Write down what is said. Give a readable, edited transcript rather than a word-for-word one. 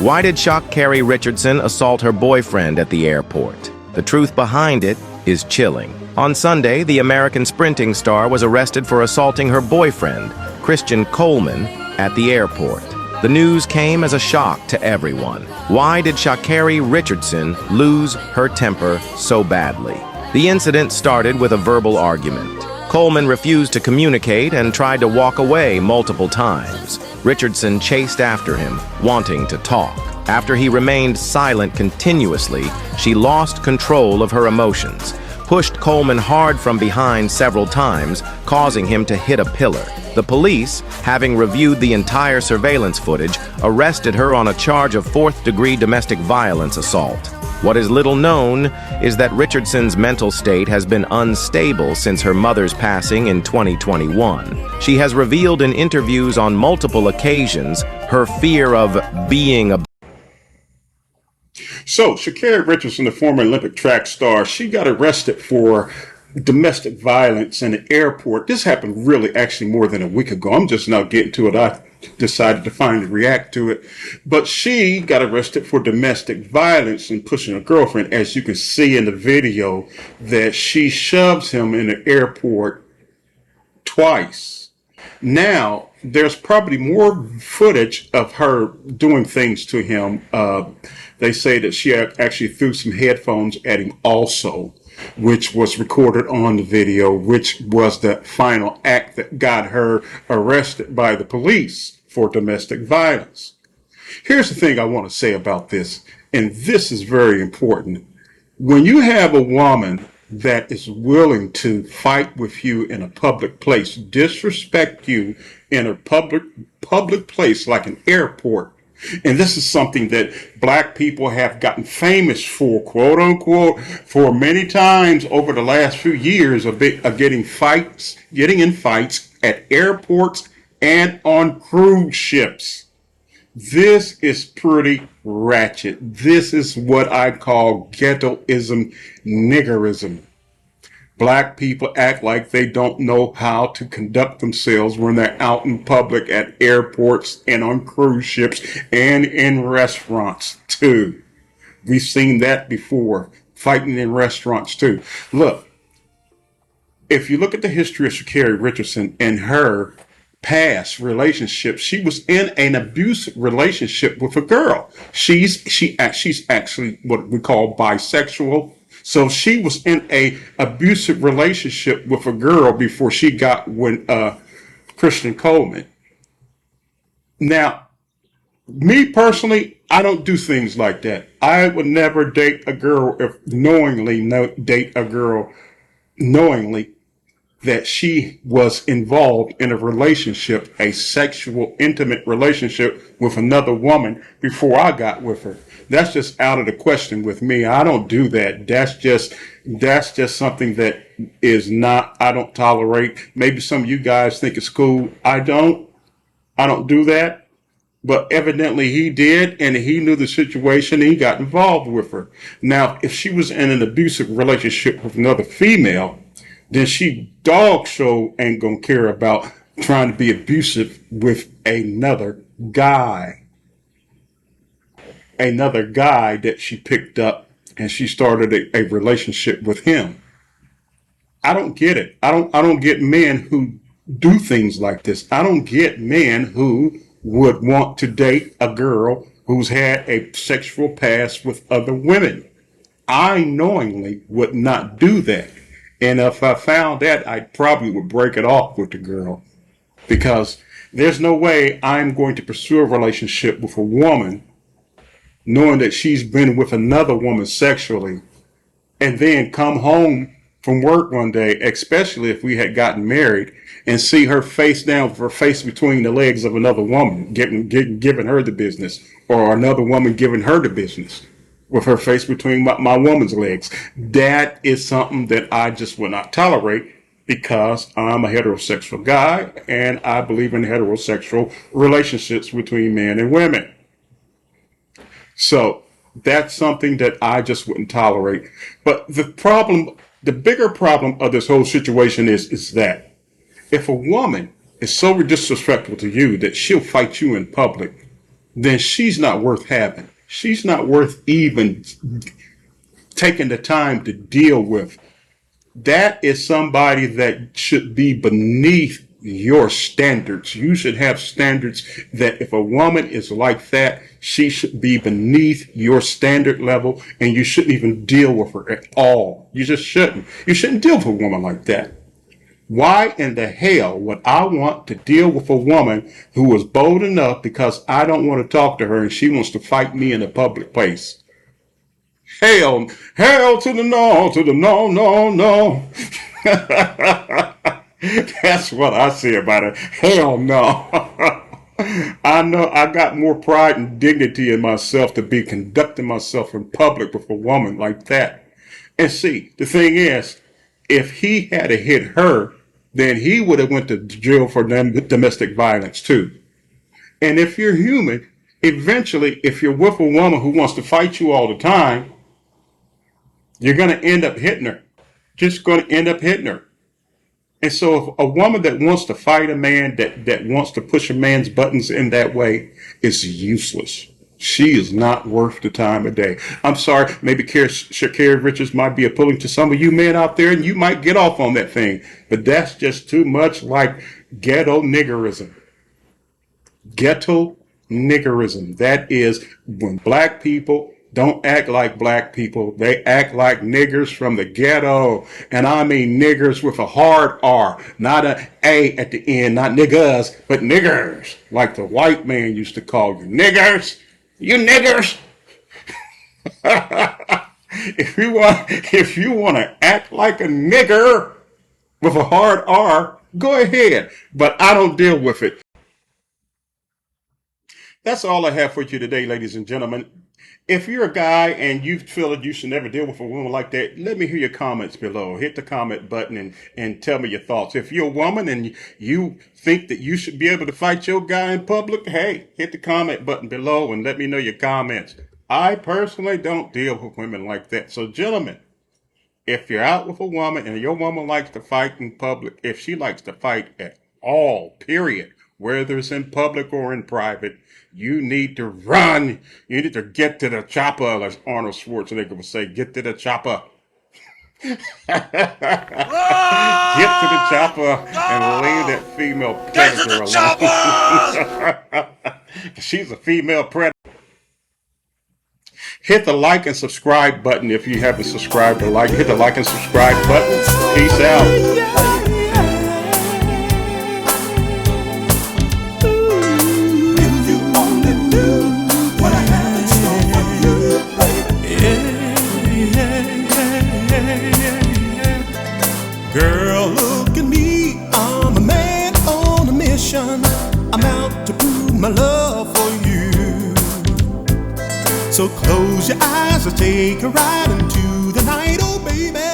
Why did Sha'Carrie Richardson assault her boyfriend at the airport? The truth behind it is chilling. On Sunday, the American sprinting star was arrested for assaulting her boyfriend, Christian Coleman, at the airport. The news came as a shock to everyone. Why did Sha'Carrie Richardson lose her temper so badly? The incident started with a verbal argument. Coleman refused to communicate and tried to walk away multiple times. Richardson chased after him, wanting to talk. After he remained silent continuously, she lost control of her emotions, pushed Coleman hard from behind several times, causing him to hit a pillar. The police, having reviewed the entire surveillance footage, arrested her on a charge of fourth-degree domestic violence assault. What is little known is that Richardson's mental state has been unstable since her mother's passing in 2021. She has revealed in interviews on multiple occasions her fear of being a So, Sha'Carrie Richardson, the former Olympic track star, she got arrested for domestic violence in the airport. This happened really actually more than a week ago. I'm just now getting to it. I decided to finally react to it. But she got arrested for domestic violence and pushing a girlfriend. As you can see in the video, that she shoves him in the airport twice. Now, there's probably more footage of her doing things to him. They say that she actually threw some headphones at him also, which was recorded on the video, which was the final act that got her arrested by the police for domestic violence. Here's the thing I want to say about this, and this is very important. When you have a woman that is willing to fight with you in a public place, disrespect you in a public place like an airport, and this is something that black people have gotten famous for, quote unquote, for many times over the last few years of getting in fights at airports and on cruise ships. This is pretty ratchet. This is what I call ghettoism, niggerism. Black people act like they don't know how to conduct themselves when they're out in public at airports and on cruise ships and in restaurants too. We've seen that before, fighting in restaurants too. Look, if you look at the history of Sha'Carrie Richardson and her past relationships, she was in an abusive relationship with a girl. She's actually what we call bisexual. So she was in a abusive relationship with a girl before she got with Christian Coleman. Now, me personally, I don't do things like that. I would never date a girl date a girl knowingly that she was involved in a relationship, a sexual, intimate relationship with another woman before I got with her. That's just out of the question with me. I don't do that. That's just something that is not, I don't tolerate. Maybe some of you guys think it's cool. I don't do that. But evidently he did, and he knew the situation, and he got involved with her. Now, if she was in an abusive relationship with another female, then she dog show ain't gonna care about trying to be abusive with another guy that she picked up, and she started a relationship with him. I don't get it. I don't get men who do things like this. I don't get men who would want to date a girl who's had a sexual past with other women. I knowingly would not do that. And if I found that, I probably would break it off with the girl, because there's no way I'm going to pursue a relationship with a woman knowing that she's been with another woman sexually, and then come home from work one day, especially if we had gotten married, and see her face down with her face between the legs of another woman, giving her the business, or another woman giving her the business with her face between my woman's legs. That is something that I just will not tolerate, because I'm a heterosexual guy and I believe in heterosexual relationships between men and women. So that's something that I just wouldn't tolerate. But the bigger problem of this whole situation is that if a woman is so disrespectful to you that she'll fight you in public, then she's not worth having. She's not worth even taking the time to deal with. That is somebody that should be beneath your standards. You should have standards that if a woman is like that, she should be beneath your standard level, and you shouldn't even deal with her at all. You just shouldn't. You shouldn't deal with a woman like that. Why in the hell would I want to deal with a woman who is bold enough because I don't want to talk to her and she wants to fight me in a public place? Hell to the no, no. That's what I say about it. Hell no. I know I got more pride and dignity in myself to be conducting myself in public with a woman like that. And see, the thing is, if he had hit her, then he would have went to jail for domestic violence too. And if you're human, eventually, if you're with a woman who wants to fight you all the time, you're going to end up hitting her. Just going to end up hitting her. And so if a woman that wants to fight a man, that wants to push a man's buttons in that way, is useless. She is not worth the time of day. I'm sorry, maybe Sha'Carrie Richardson might be appealing to some of you men out there, and you might get off on that thing. But that's just too much like ghetto niggerism. Ghetto niggerism. That is when black people don't act like black people. They act like niggers from the ghetto. And I mean niggers with a hard R, not an A at the end, not niggas, but niggers. Like the white man used to call you niggers. You niggers. If you want to act like a nigger with a hard R, go ahead. But I don't deal with it. That's all I have for you today, ladies and gentlemen. If you're a guy and you feel that you should never deal with a woman like that, let me hear your comments below. Hit the comment button and tell me your thoughts. If you're a woman and you think that you should be able to fight your guy in public, hey, hit the comment button below and let me know your comments. I personally don't deal with women like that. So gentlemen, if you're out with a woman and your woman likes to fight in public, if she likes to fight at all, period, whether it's in public or in private, you need to run. You need to get to the chopper, as Arnold Schwarzenegger would say, get to the chopper. Get to the chopper and leave that female predator alone. She's a female predator. Hit the like and subscribe button if you haven't subscribed or like. Hit the like and subscribe button. Peace out. Girl, look at me, I'm a man on a mission. I'm out to prove my love for you. So close your eyes and take a ride into the night, oh baby.